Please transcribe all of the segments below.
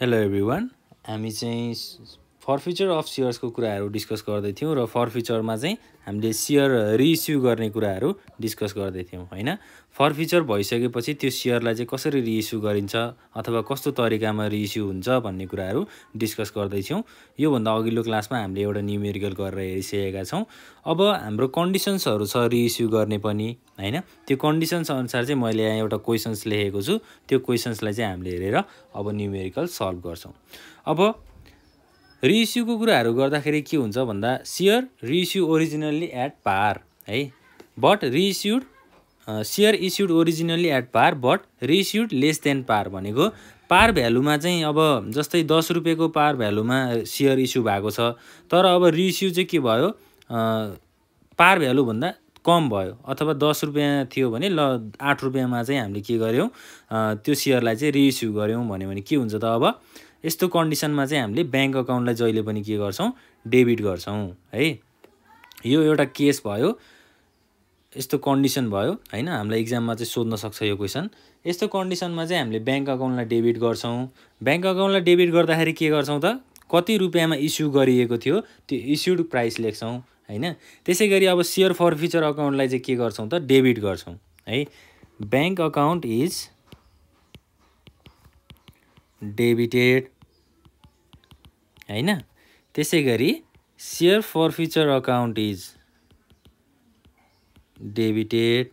Hello everyone, हामी चाहिँ फरफिचर of सेयर्सको कुराहरू डिस्कस गर्दै थियौँ र फरफिचरमा चाहिँ हामीले सेयर रिइस्यु गर्ने कुराहरू डिस्कस गर्दै थियौँ हैन। फरफिचर भइसकेपछि त्यो सेयरलाई चाहिँ कसरी रिइस्यु गरिन्छ अथवा कस्तो तरिकामा रिइस्यु हुन्छ भन्ने कुराहरू डिस्कस गर्दै थियौँ। योभन्दा अघिल्लो क्लासमा हामीले एउटा न्युमेरिकल गरेर हेरिसकेका छौँ। अब हाम्रो कन्डिसन्सहरू छ रिइस्यु गर्ने पनि हैन। त्यो कन्डिसन्स अनुसार चाहिँ मैले यहाँ एउटा क्वेशन्स लेखेको छु। त्यो क्वेशन्सलाई चाहिँ हामीले हेरेर अब न्युमेरिकल सल्भ गर्छौँ। अब रिइस्युको कुराहरू गर्दाखेरि के हुन्छ भन्दा share reissue originally at par है, but reissued share issued originally at par but reissued less than par भनेको पार भ्यालुमा चाहिँ अब जस्तै 10 रुपियाँको पार भ्यालुमा सेयर इस्यु भएको छ, तर अब रिइस्यु चाहिँ के भयो, पार भ्यालुभन्दा कम भयो अथवा 10 रुपियाँ थियो भने ल 8 रुपियाँमा चाहिँ हामीले के गर्यौँ, त्यो सेयरलाई चाहिँ रिइस्यु गर्यौँ भन्यो भने के हुन्छ त। अब यस्तो कन्डिसनमा चाहिँ हामीले ब्याङ्क अकाउन्टलाई जहिले पनि के गर्छौँ, डेबिट गर्छौँ है। यो एउटा केस भयो, यस्तो कन्डिसन भयो हैन। हामीलाई एक्जाममा चाहिँ सोध्न सक्छ यो क्वेसन। यस्तो कन्डिसनमा चाहिँ हामीले ब्याङ्क अकाउन्टलाई डेबिट गर्छौँ। ब्याङ्क अकाउन्टलाई डेबिट गर्दाखेरि के गर्छौँ त, कति रुपियाँमा इस्यु गरिएको थियो त्यो इस्युड प्राइस लेख्छौँ हैन। त्यसैगरी अब सेयर फरफिचर अकाउन्टलाई चाहिँ के गर्छौँ त, डेबिट गर्छौँ है। ब्याङ्क अकाउन्ट इज डेबिटेड हैन। त्यसैगरी सेयर फरफिचर अकाउन्ट इज डेबिटेड।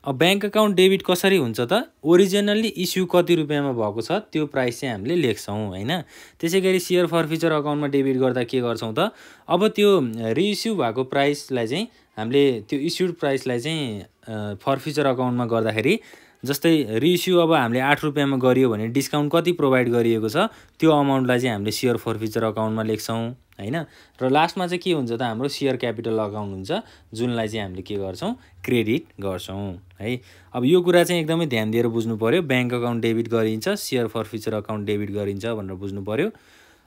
अब ब्याङ्क अकाउन्ट डेबिट कसरी हुन्छ त, ओरिजिनल्ली इस्यु कति रुपियाँमा भएको छ त्यो प्राइस चाहिँ हामीले लेख्छौँ हैन। त्यसैगरी सेयर फरफिचर अकाउन्टमा डेबिट गर्दा के गर्छौँ त, अब त्यो रिइस्यु भएको प्राइसलाई चाहिँ हामीले त्यो इस्युड प्राइसलाई चाहिँ फरफिचर अकाउन्टमा गर्दाखेरि जस्तै रिइस्यु अब हामीले 8 रुपियाँमा गरियो भने डिस्काउन्ट कति प्रोभाइड गरिएको छ त्यो अमाउन्टलाई चाहिँ हामीले सेयर फरफिचर अकाउन्टमा लेख्छौँ हैन। र लास्टमा चाहिँ के हुन्छ त, हाम्रो सेयर क्यापिटल अकाउन्ट हुन्छ जुनलाई चाहिँ हामीले के गर्छौँ, क्रेडिट गर्छौँ है। अब यो कुरा चाहिँ एकदमै ध्यान दिएर बुझ्नु पर्यो। ब्याङ्क अकाउन्ट डेबिट गरिन्छ, सेयर फरफिचर अकाउन्ट डेबिट गरिन्छ भनेर बुझ्नु पर्यो।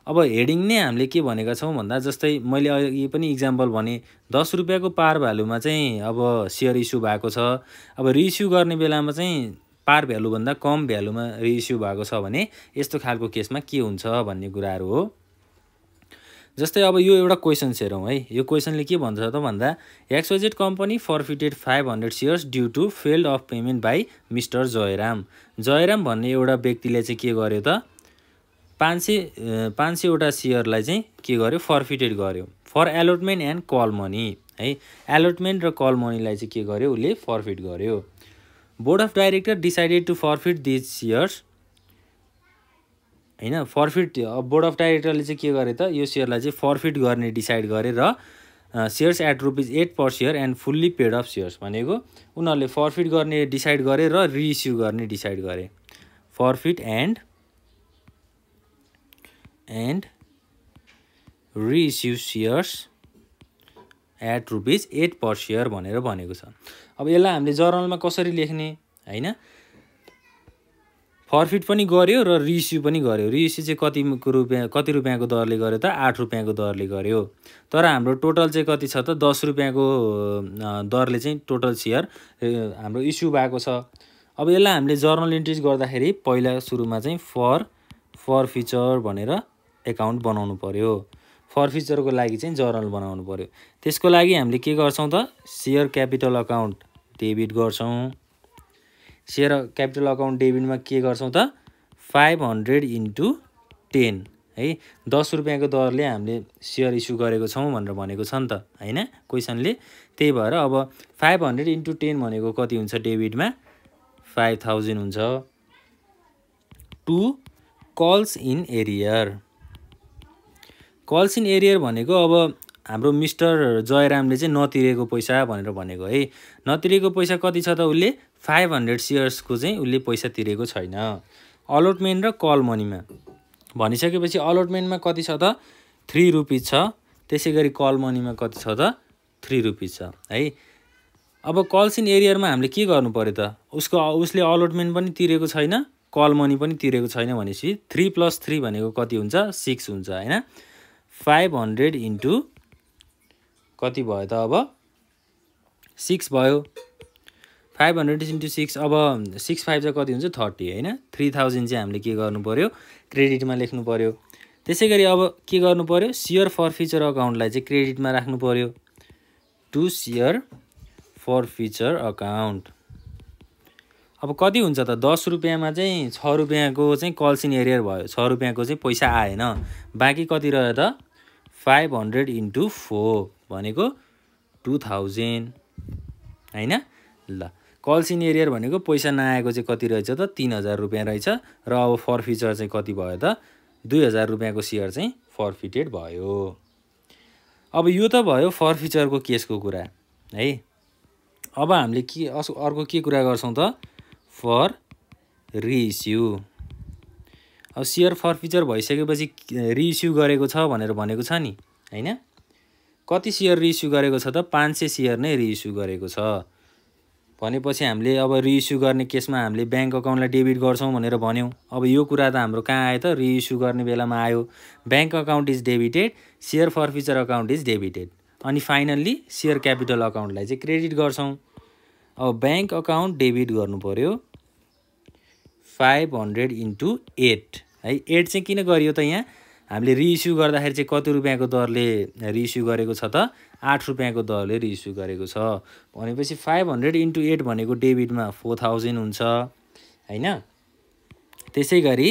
अब हेडिङ नै हामीले के भनेका छौँ भन्दा जस्तै मैले अघि पनि इक्जाम्पल भने 10 रुपियाँको पार भ्यालुमा चाहिँ अब सेयर इस्यु भएको छ। अब रिइस्यु गर्ने बेलामा चाहिँ पार भ्यालुभन्दा कम भ्यालुमा रिइस्यु भएको छ भने यस्तो खालको केसमा के हुन्छ भन्ने कुराहरू हो। जस्तै अब यो एउटा क्वेसन्स हेरौँ है। यो क्वेसनले के भन्छ त भन्दा XYZ company forfeited 500 shares due to failed of payment by mister Jayaram. Jayaram भन्ने एउटा व्यक्तिले चाहिँ के गर्यो त, 500 वटा सेयरलाई चाहिँ के गर्यो, फरफिटेड गर्यो for allotment and call money है। एलोटमेन्ट र कल मनीलाई चाहिँ के गर्यो, उसले फरफिट गर्यो। Board of director decided to forfeit these shares हैन। फरफिट बोर्ड अफ डाइरेक्टरले चाहिँ के गरे त, यो सेयरलाई चाहिँ फरफिट गर्ने डिसाइड गरे र shares at ₹8 per share and fully paid of shares भनेको उनीहरूले फरफिट गर्ने डिसाइड गरे र रिइस्यु गर्ने डिसाइड गरे। Forfeit and reissue shares at ₹8 per share भनेर भनेको छ। अब यसलाई हामीले जर्नलमा कसरी लेख्ने हैन। फरफिट पनि गर्यो र रिइस्यु पनि गर्यो। रिइस्यु चाहिँ कति रुपियाँको दरले गर्यो त, 8 रुपियाँको दरले गर्यो। तर हाम्रो टोटल चाहिँ कति छ त, 10 रुपियाँको दरले चाहिँ टोटल सेयर हाम्रो इस्यु भएको छ। अब यसलाई हामीले जर्नल इन्ट्रिज गर्दाखेरि पहिला सुरुमा चाहिँ फरफिचर भनेर एकाउन्ट बनाउनु पर्यो। फरफिचरको लागि चाहिँ जर्नल बनाउनु पर्यो। त्यसको लागि हामीले के गर्छौँ त, सेयर क्यापिटल अकाउन्ट डेबिट गर्छौँ। सेयर क्यापिटल अकाउन्ट डेबिटमा के गर्छौँ त, 500 × 10 है। 10 रुपियाँको दरले हामीले सेयर इस्यु गरेको छौँ भनेर भनेको छ नि त हैन क्वेसनले। त्यही भएर अब 500 × 10 भनेको कति हुन्छ, डेबिटमा 5000 हुन्छ। To calls in arrear. Calls in arrear भनेको अब हाम्रो मिस्टर जयरामले चाहिँ नतिरेको पैसा भनेर भनेको है। नतिरेको पैसा कति छ त, उसले 500 सेयर्सको चाहिँ उसले पैसा तिरेको छैन। अलटमेन्ट र कल मनीमा भनिसकेपछि अलटमेन्टमा कति छ त, 3 रुपिस छ। त्यसै गरी कल मनीमा कति छ त, 3 रुपिस छ है। अब कल्स इन एरियरमा हामीले के गर्नु पर्यो त, उसले अलटमेन्ट पनि तिरेको छैन, कल मनी पनि तिरेको छैन भनेपछि 3 + 3 भनेको कति हुन्छ, 6 हुन्छ हैन। 500 × कति भयो त, अब 6 भयो। 500 × 6 अब 6 5 चाहिँ कति हुन्छ 30 हैन 3000 चाहिँ हामीले के गर्नु पर्यो क्रेडिटमा लेख्नु पर्यो। त्यसै गरी अब के गर्नु पर्यो शेयर फर्फिचर अकाउन्टलाई चाहिँ क्रेडिटमा राख्नु पर्यो टु शेयर फर्फिचर अकाउन्ट। अब कति हुन्छ त 10 रुपैयाँमा चाहिँ 6 रुपैयाँको चाहिँ कल्सिन एरियर भयो 6 रुपैयाँको चाहिँ पैसा आएन बाँकी कति रह्यो त 500 × 4 भनेको 2000 हैन। ल कल्सिन एरियर भनेको पैसा नआएको चाहिँ कति रहेछ त 3000 रुपैयाँ रहेछ र अब फर्फिचर चाहिँ कति भयो त 2000 रुपैयाँको शेयर चाहिँ फर्फिटेड भयो। अब यो त भयो फर्फिचरको केसको कुरा है। अब हामीले के अर्को के कुरा गर्छौं त फर रिइस्यु। अब शेयर फर्फिचर भइसकेपछि रिइस्यु गरेको छ भनेर भनेको छ नि हैन। कति शेयर रिइस्यु गरेको छ त 500 शेयर नै रिइस्यु गरेको छ भनेपछि हामीले अब रिइस्यु गर्ने केसमा हामीले बैंक अकाउन्टलाई डेबिट गर्छौं भनेर भन्यौ। अब यो कुरा त हाम्रो कहाँ आयो त रिइस्यु गर्ने बेलामा आयो bank account is debited share forfeiture account is debited अनि फाइनल्ली शेयर क्यापिटल अकाउन्टलाई चाहिँ क्रेडिट गर्छौं। अब बैंक अकाउन्ट डेबिट गर्नु पर्यो 500 × 8 है। 8 चाहिँ किन गरियो त यहाँ हामीले रिइस्यु गर्दाखेरि चाहिँ कति रुपैयाँको दरले रिइस्यु गरेको छ त 8 रुपैयाँको दरले रिइस्यु गरेको छ भनेपछि 500 × 8 भनेको डेबिटमा 4000 हुन्छ हैन। त्यसै गरी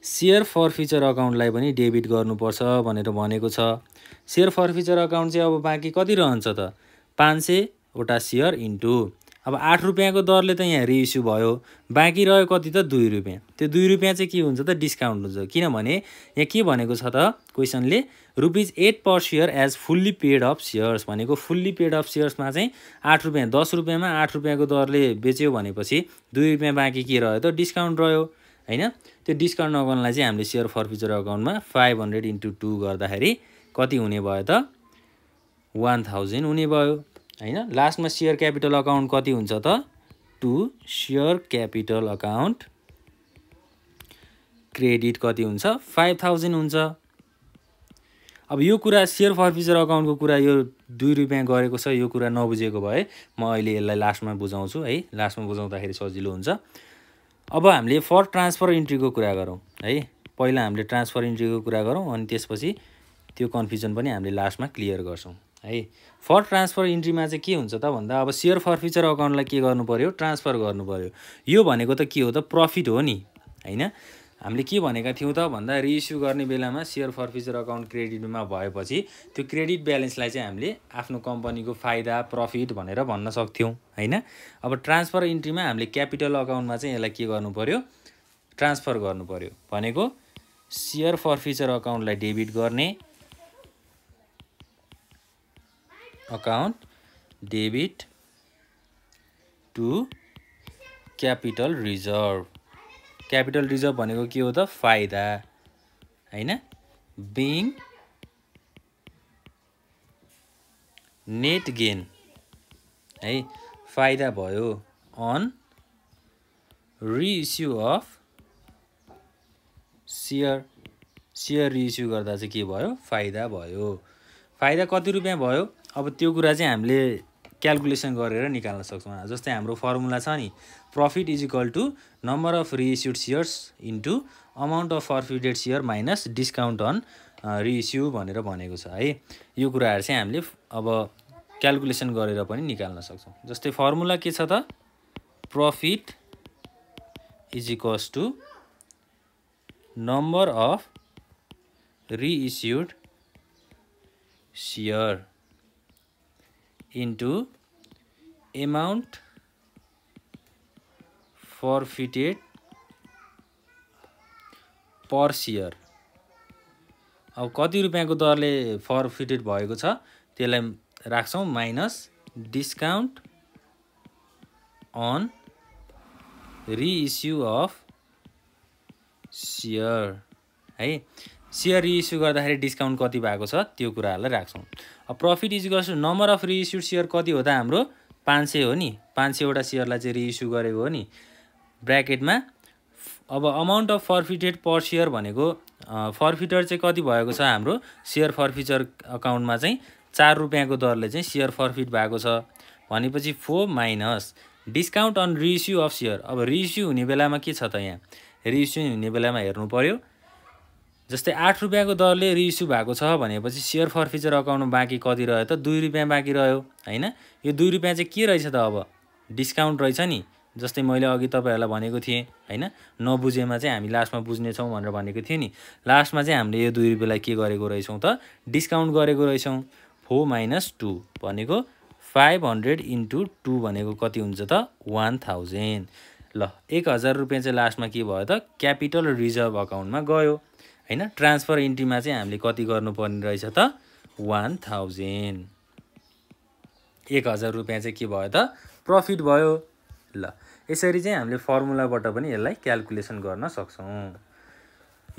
शेयर फर्फिचर अकाउन्टलाई पनि डेबिट गर्नुपर्छ भनेर भनेको छ। शेयर फर्फिचर अकाउन्ट चाहिँ अब बाँकी कति रहन्छ त 500 वटा शेयर इन्टु अब 8 रुपैयाँको दरले त यहाँ रिइस्यु भयो बाँकी रह्यो कति त 2 रुपैयाँ। त्यो 2 रुपैयाँ चाहिँ के हुन्छ त डिस्काउन्ट हुन्छ किनभने यहाँ के भनेको छ त क्वेसनले ₹8 per share as fully paid of shares भनेको फुल्ली पेड अफ शेयर्समा चाहिँ 8 रुपैयाँ 10 रुपैयाँमा 8 रुपैयाँको दरले बेच्यो भनेपछि 2 रुपैयाँ बाँकी के रह्यो त डिस्काउन्ट रह्यो हैन। त्यो डिस्काउन्ट अकाउन्टलाई चाहिँ हामीले शेयर फर्फिचर अकाउन्टमा 500 × 2 गर्दाखेरि कति हुने भयो त 1000 हुने भयो हैन। लास्टमा शेयर क्यापिटल अकाउन्ट कति हुन्छ त 2 शेयर क्यापिटल अकाउन्ट क्रेडिट कति हुन्छ 5000 हुन्छ। अब यो कुरा शेयर फर्फिचर अकाउन्टको कुरा यो 2 रुपैयाँ गरेको छ यो कुरा नबुझेको भए म अहिले यसलाई लास्टमा बुझाउँछु है। लास्टमा बुझाउँदाखेरि सजिलो हुन्छ। अब हामीले फर ट्रान्सफर इन्ट्रीको कुरा गरौँ है। पहिला हामीले ट्रान्सफर इन्ट्रीको कुरा गरौँ अनि त्यसपछि त्यो कन्फ्युजन पनि हामीले लास्टमा क्लियर गर्छौं है। फर ट्रान्सफर इन्ट्रीमा चाहिँ के हुन्छ त भन्दा अब शेयर फर्फिचर अकाउन्टलाई के गर्नु पर्यो ट्रान्सफर गर्नु पर्यो। यो भनेको त के हो त प्रॉफिट हो नि हैन। हामीले के भनेका थियौं त भन्दा रिइस्यु गर्ने बेलामा शेयर फर्फिचर अकाउन्ट क्रेडिटमा भएपछि त्यो क्रेडिट ब्यालेन्सलाई चाहिँ हामीले आफ्नो कम्पनीको फाइदा प्रॉफिट भनेर भन्न सक्थ्यौं हैन। अब ट्रान्सफर इन्ट्रीमा हामीले क्यापिटल अकाउन्टमा चाहिँ यसलाई के गर्नु पर्यो ट्रान्सफर गर्नु पर्यो भनेको शेयर फर्फिचर अकाउन्टलाई डेबिट गर्ने account debit to capital reserve. Capital reserve भनेको के हो त फाइदा हैन। बिङ नेट गेन है फाइदा भयो on reissue of share. Share reissue गर्दा चाहिँ के भयो फाइदा भयो। फाइदा कति रुपैयाँ भयो अब त्यो कुरा चाहिँ हामीले क्याल्कुलेसन गरेर निकाल्न सक्छौं। जस्तै हाम्रो फर्मुला छ नि profit is equal to number of reissued shares into amount of forfeited share minus discount on reissue भनेर भनेको छ है। यो कुराहरु चाहिँ हामीले अब क्याल्कुलेसन गरेर पनि निकाल्न सक्छौं। जस्तै फर्मुला के छ त profit is equals to number of reissued share into amount forfeited per share। अब कति रुपैयाँको दरले फर्फिटेड भएको छ त्यसलाई राख्छौं minus discount on reissue of share है। शेयर रिइस्यु गर्दाखेरि डिस्काउन्ट कति भएको छ त्यो कुराहरुलाई राख्छौं। अब profit is equals to number of reissued share कति हो त हाम्रो 500 हो नि 500 वटा शेयरलाई चाहिँ रिइस्यु गरेको हो नि ब्र्याकेटमा। अब अमाउन्ट अफ फर्फिटेड पर शेयर भनेको फर्फिटर चाहिँ कति भएको छ हाम्रो शेयर फर्फिचर अकाउन्टमा चाहिँ 4 रुपैयाँको दरले चाहिँ शेयर फर्फिट भएको छ भनेपछि 4 minus discount on reissue of share. अब रिइस्यु हुने बेलामा के छ त यहाँ रिइस्यु हुने बेलामा हेर्नु पर्यो जस्तै 8 रुपैयाँको दरले रिइस्यु भएको छ भनेपछि सेयर फर्फिचर अकाउन्टमा बाँकी कति रह्यो त 2 रुपैयाँ बाँकी रह्यो हैन। यो 2 रुपैयाँ चाहिँ के रहेछ त अब डिस्काउन्ट रहेछ नि। जस्तै मैले अघि तपाईँहरूलाई भनेको थिएँ हैन नबुझेमा चाहिँ हामी लास्टमा बुझ्नेछौँ भनेर भनेको थिएँ नि। लास्टमा चाहिँ हामीले यो 2 रुपैयाँलाई के गरेको रहेछौँ त डिस्काउन्ट गरेको रहेछौँ। 4 - 2 भनेको 500 × 2 भनेको कति हुन्छ त 1000। ल 1000 रुपैयाँ चाहिँ लास्टमा के भयो त क्यापिटल रिजर्भ अकाउन्टमा गयो हैन। ट्रान्सफर इन्ट्रीमा चाहिँ हामीले कति गर्नुपर्ने रहेछ त 1000। 1000 रुपैयाँ चाहिँ के भयो त प्रफिट भयो। ल यसरी चाहिँ हामीले फर्मुलाबाट पनि यसलाई क्याल्कुलेसन गर्न सक्छौँ।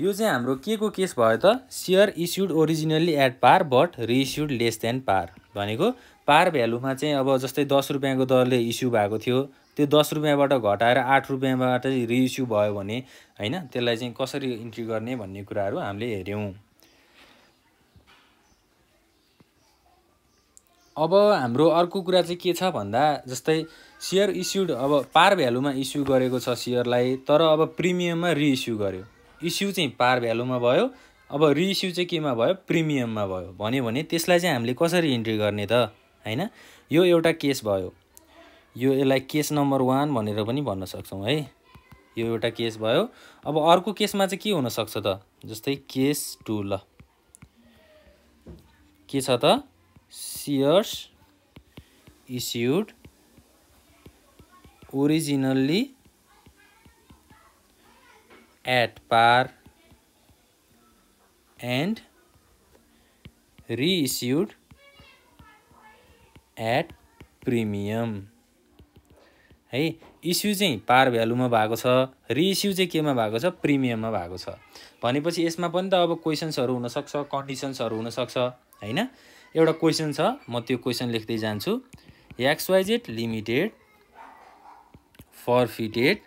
यो चाहिँ हाम्रो के को केस भयो त share issued originally at par but reissued less than par भनेको पार भ्यालुमा चाहिँ अब जस्तै 10 रुपैयाँको दरले इस्यु भएको थियो त्यो 10 रुपैयाँबाट घटाएर 8 रुपैयाँबाट रिइस्यु भयो भने हैन त्यसलाई चाहिँ कसरी इन्ट्री गर्ने भन्ने कुराहरू हामीले हेर्यौँ। अब हाम्रो अर्को कुरा चाहिँ के छ भन्दा जस्तै सेयर इस्युड अब पार भ्यालुमा इस्यु गरेको छ सेयरलाई तर अब प्रिमियममा रिइस्यु गर्यो। इस्यु चाहिँ पार भ्यालुमा भयो अब रिइस्यु चाहिँ केमा भयो प्रिमियममा भयो भन्यो भने त्यसलाई चाहिँ हामीले कसरी इन्ट्री गर्ने त हैन। यो एउटा केस भयो। यो यसलाई केस नम्बर 1 भनेर पनि भन्न सक्छौँ है। यो एउटा केस भयो। अब अर्को केसमा चाहिँ के हुन सक्छ त जस्तै केस 2 ल के छ त shares issued originally at par and reissued at premium है। इस्यु चाहिँ पार भ्यालुमा भएको छ रिइस्यु चाहिँ केमा भएको छ प्रिमियममा भएको छ भनेपछि यसमा पनि त अब क्वेशन्सहरू हुन सक्छ कन्डिसन्सहरू हुन सक्छ हैन। एउटा क्वेशन छ म त्यो क्वेशन लेख्दै जान्छु। XYZ limited forfeited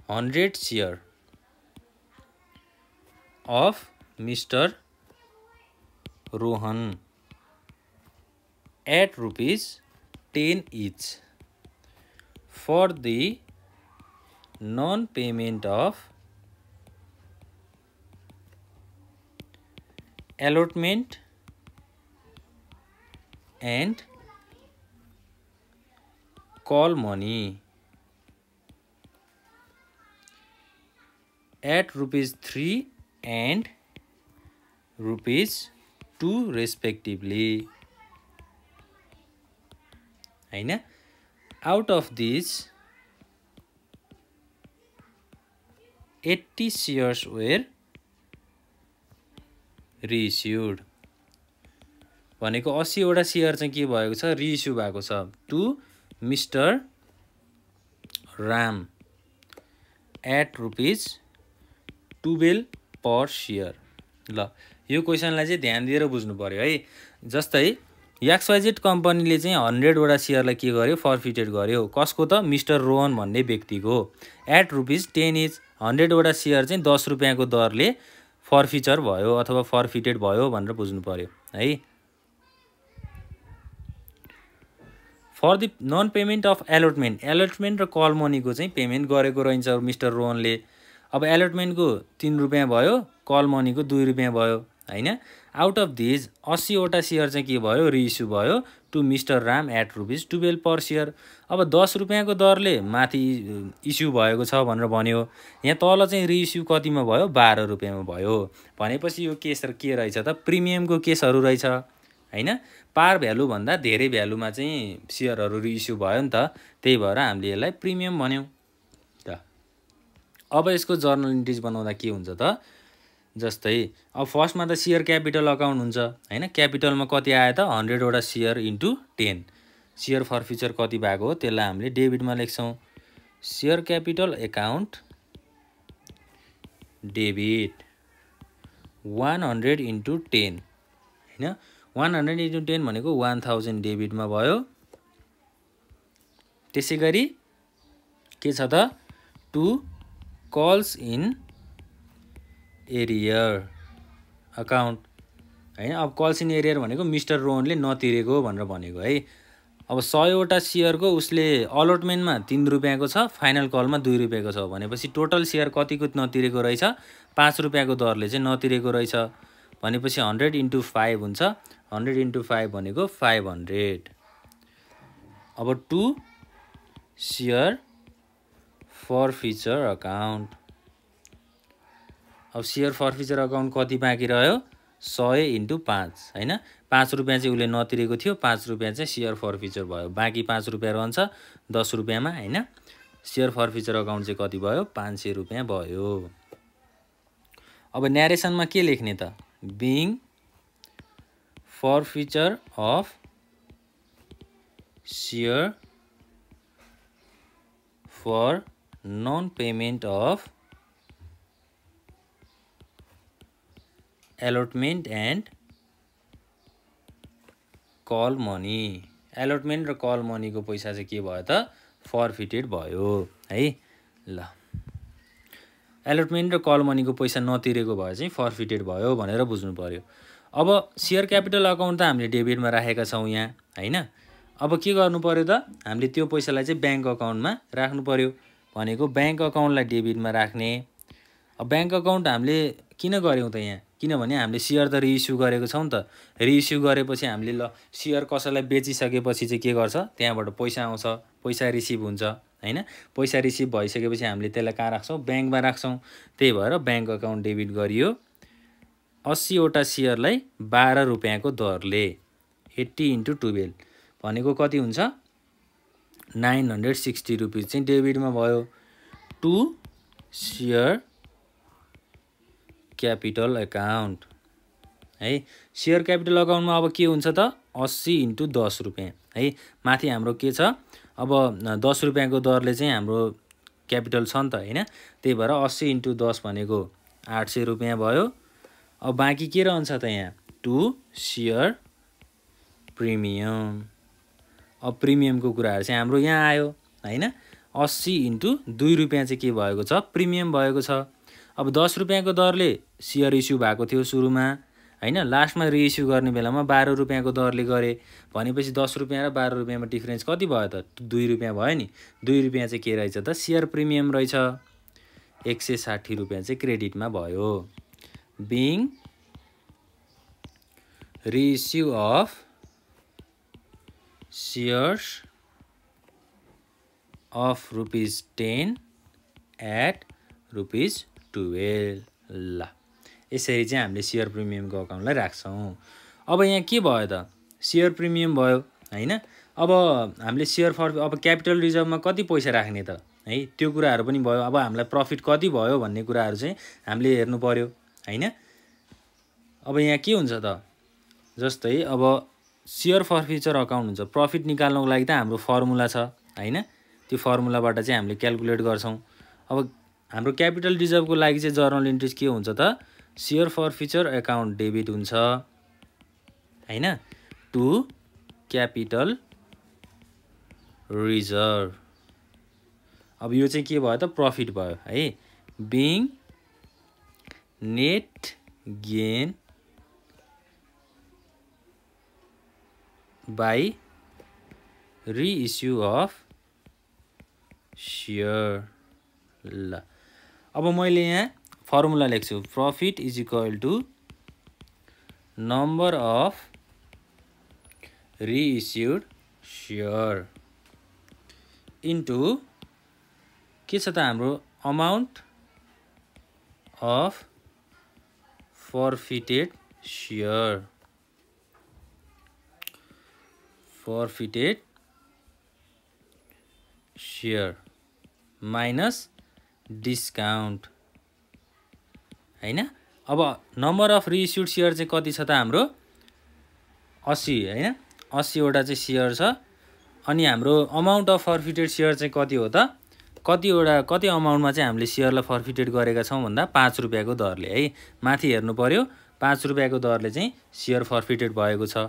100 share of Mr. Rohan at ₹10 each for the non-payment of allotment and call money at ₹3 and ₹2 respectively हैन। out of these 80 shares were reissued भनेको 80 वटा सेयर चाहिँ के भएको छ रिइस्यु भएको छ to mister Ram at ₹12 per share. ल यो क्वेशनलाई चाहिँ ध्यान दिएर बुझ्नु पर्यो है। जस्तै XYZ कम्पनीले चाहिँ 100 वटा सेयरलाई के गर्यो फर्फिटेड गर्यो कसको त मिस्टर रोहन भन्ने व्यक्तिको एट ₹10 इच 100 वटा सेयर चाहिँ 10 रुपैयाँको दरले फर्फिचर भयो अथवा फर्फिटेड भयो भनेर बुझ्नु पर्यो है। For the non payment of allotment र कल मनीको चाहिँ पेमेन्ट गरेको रहन्छ मिस्टर रोहनले। अब एलोटमेन्टको 3 रुपैयाँ भयो कल मनीको 2 रुपैयाँ भयो हैन। आउट अफ दिज 80 वटा सेयर चाहिँ के भयो रिइस्यु भयो to mister Ram at ₹12 per share. अब 10 रुपैयाँको दरले माथि इस्यु भएको छ भनेर भन्यो यहाँ तल चाहिँ रिइस्यु कतिमा भयो 12 रुपैयाँमा भयो भनेपछि यो केस के रहेछ त प्रिमियमको केसहरू रहेछ हैन। पार भ्यालु भन्दा धेरै भ्यालुमा चाहिँ सेयरहरू रिइस्यु भयो नि त त्यही भएर हामीले यसलाई प्रिमियम भन्यौँ त। अब यसको जर्नल इन्ट्रिज बनाउँदा के हुन्छ त जस्तै अब फर्स्टमा त सेयर क्यापिटल अकाउन्ट हुन्छ हैन। क्यापिटलमा कति आयो त 100 वटा सेयर इन्टु 10 सेयर फर्फिचर कति भएको हो त्यसलाई हामीले डेबिटमा लेख्छौँ। Share capital account debit 100 into 10 हैन। 100 इन्टु 10 भनेको 1000 डेबिटमा भयो। त्यसै गरी के छ त to calls in arrear account हैन। अब कल्स इन एरियर भनेको मिस्टर रोहनले नतिरेको भनेर भनेको है। अब अब 100वटा सेयरको उसले अलटमेन्टमा 3 रुपियाँको छ, फाइनल कलमा 2 रुपियाँको छ भनेपछि टोटल सेयर कतिको नतिरेको रहेछ? 5 रुपियाँको दरले चाहिँ नतिरेको रहेछ भनेपछि 100 × 5 हुन्छ। 100 × 5 भनेको 500। अब 2 सेयर फरफिचर अकाउन्ट। अब सेयर फरफिचर अकाउन्ट कति बाँकी रह्यो? 100 × 5 हैन। 5 रुपियाँ चाहिँ उसले नतिरेको थियो, 5 रुपियाँ चाहिँ सेयर फरफिचर भयो। बाँकी 5 रुपियाँ रहन्छ 10 रुपियाँमा हैन। सेयर फरफिचर अकाउन्ट चाहिँ कति भयो? 500 रुपियाँ भयो। अब न्यारेसनमा के लेख्ने त? Being forfeiture of share for non payment of allotment and call money. Allotment र कल मनीको पैसा चाहिँ के भयो त? फरफिटेड भयो है। ल एलोटमेन्ट र कल मनीको पैसा नतिरेको भए चाहिँ फरफिटेड भयो भनेर बुझ्नु पर्यो। अब सेयर क्यापिटल अकाउन्ट त हामीले डेबिटमा राखेका छौँ यहाँ हैन। अब के गर्नु पर्यो त? हामीले त्यो पैसालाई चाहिँ ब्याङ्क अकाउन्टमा राख्नु पर्यो भनेको ब्याङ्क अकाउन्टलाई डेबिटमा राख्ने। अब ब्याङ्क अकाउन्ट हामीले किन गर्यौँ त यहाँ? किनभने हामीले सेयर त रिइस्यु गरेको छौँ नि त। रिइस्यु गरेपछि हामीले ल सेयर कसैलाई बेचिसकेपछि चाहिँ के गर्छ? त्यहाँबाट पैसा आउँछ, पैसा रिसिभ हुन्छ हैन। पैसा रिसिभ भइसकेपछि हामीले त्यसलाई कहाँ राख्छौँ? ब्याङ्कमा राख्छौँ। त्यही भएर ब्याङ्क अकाउन्ट डेबिट गरियो। 80वटा सेयरलाई 12 रुपियाँको दरले 80 × 12 भनेको कति हुन्छ? 960 रुपिस चाहिँ डेबिटमा भयो। 2 सेयर क्यापिटल अकाउन्ट है। सेयर क्यापिटल अकाउन्टमा अब के हुन्छ त? 80 × 10 रुपियाँ है। माथि हाम्रो के छ? अब 10 रुपियाँको दरले चाहिँ हाम्रो क्यापिटल छ नि त हैन। त्यही भएर 80 × 10 भनेको 800 रुपियाँ भयो। अब बाँकी के रहन्छ त यहाँ? 2 सेयर प्रिमियम। अब प्रिमियमको कुराहरू चाहिँ हाम्रो यहाँ आयो हैन। 80 × 2 रुपियाँ चाहिँ के भएको छ? प्रिमियम भएको छ। अब 10 रुपियाँको दरले सेयर इस्यु भएको थियो सुरुमा हैन। लास्टमा रिइस्यु गर्ने बेलामा 12 रुपियाँको दरले गरे भनेपछि 10 रुपियाँ र 12 रुपियाँमा डिफरेन्स कति भयो त? 2 रुपियाँ भयो नि। 2 रुपियाँ चाहिँ के रहेछ त? सेयर प्रिमियम रहेछ। 160 रुपियाँ चाहिँ क्रेडिटमा भयो। Being reissue of shares of ₹10 at ₹12। ल यसरी चाहिँ हामीले सेयर प्रिमियमको अकाउन्टलाई राख्छौँ। अब यहाँ के भयो त? सेयर प्रिमियम भयो हैन। अब हामीले सेयर फर अब क्यापिटल रिजर्भमा कति पैसा राख्ने त है? त्यो कुराहरू पनि भयो। अब हामीलाई प्रफिट कति भयो भन्ने कुराहरू चाहिँ हामीले हेर्नु पर्यो हैन। अब यहाँ के हुन्छ त? जस्तै अब सेयर फरफिचर अकाउन्ट हुन्छ। प्रफिट निकाल्नको लागि त हाम्रो फर्मुला छ हैन। त्यो फर्मुलाबाट चाहिँ हामीले क्याल्कुलेट गर्छौँ। अब हाम्रो क्यापिटल रिजर्भको लागि चाहिँ जर्नल इन्ट्रिज के हुन्छ त? सेयर फरफिचर अकाउन्ट डेबिट हुन्छ हैन टु क्यापिटल रिजर्भ। अब यो चाहिँ के भयो त? प्रफिट भयो है। Being net gain by reissue of share. ल अब मैले यहाँ फर्मुला लेख्छु। Profit is equal to number of reissued share into के छ त हाम्रो? Amount of forfeited share. Forfeited share minus discount हैन। अब नम्बर अफ रिइस्युड सेयर चाहिँ कति छ त हाम्रो? 80 हैन। 80वटा चाहिँ सेयर छ। अनि हाम्रो अमाउन्ट अफ फरफिटेड सेयर चाहिँ कति हो त? कति अमाउन्टमा चाहिँ हामीले सेयरलाई फरफिटेड गरेका छौँ भन्दा 5 रुपियाँको दरले है। माथि हेर्नु पर्यो। 5 रुपियाँको दरले चाहिँ सेयर फरफिटेड भएको छ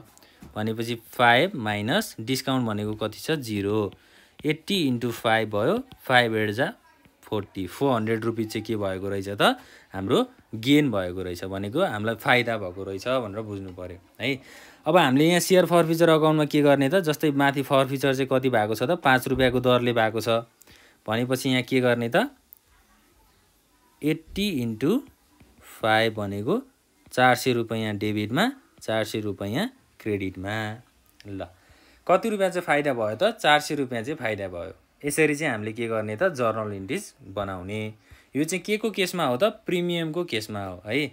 भनेपछि 5 माइनस डिस्काउन्ट भनेको कति छ? 0। 80 × 5 भयो। 5 8 जा 400 रुपिस चाहिँ के भएको रहेछ त हाम्रो गेन भएको रहेछ भनेको हामीलाई फाइदा भएको रहेछ भनेर बुझ्नु पर्यो है। अब हामीले यहाँ सेयर फर्फिचर अकाउन्टमा के गर्ने त जस्तै माथि फर्फिचर चाहिँ कति भएको छ त 5 रुपियाँको दरले भएको छ भनेपछि यहाँ के गर्ने त 80 × 5 भनेको 400 रुपैयाँ डेबिटमा 400 रुपैयाँ क्रेडिटमा। ल कति रुपियाँ चाहिँ फाइदा भयो त 400 रुपियाँ चाहिँ फाइदा भयो। यसरी चाहिँ हामीले के गर्ने त जर्नल इन्ट्रिज बनाउने। यो चाहिँ के को केसमा हो त प्रिमियमको केसमा हो है।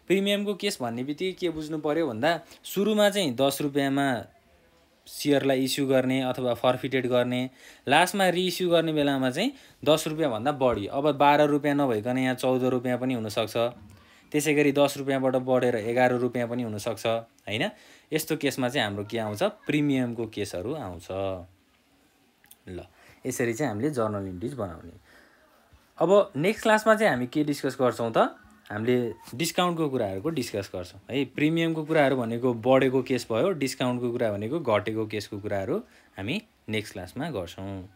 प्रिमियमको केस भन्ने बित्तिकै के बुझ्नु पर्यो भन्दा सुरुमा चाहिँ 10 रुपियाँमा सेयरलाई इस्यु गर्ने अथवा फर्फिटेड गर्ने, लास्टमा रिइस्यु गर्ने बेलामा चाहिँ 10 रुपियाँभन्दा बढी, अब 12 रुपियाँ नभइकन यहाँ 14 रुपियाँ पनि हुनसक्छ, त्यसै गरी 10 रुपियाँबाट बढेर 11 रुपियाँ पनि हुनसक्छ हैन। यस्तो केसमा चाहिँ हाम्रो के आउँछ प्रिमियमको केसहरू आउँछ। ल यसरी चाहिँ हामीले जर्नल इन्ट्रिज बनाउने। अब नेक्स्ट क्लासमा चाहिँ हामी के डिस्कस गर्छौँ त हामीले डिस्काउन्टको कुराहरूको डिस्कस गर्छौँ है। प्रिमियमको कुराहरू भनेको बढेको केस भयो, डिस्काउन्टको कुरा भनेको घटेको केसको कुराहरू हामी नेक्स्ट क्लासमा गर्छौँ।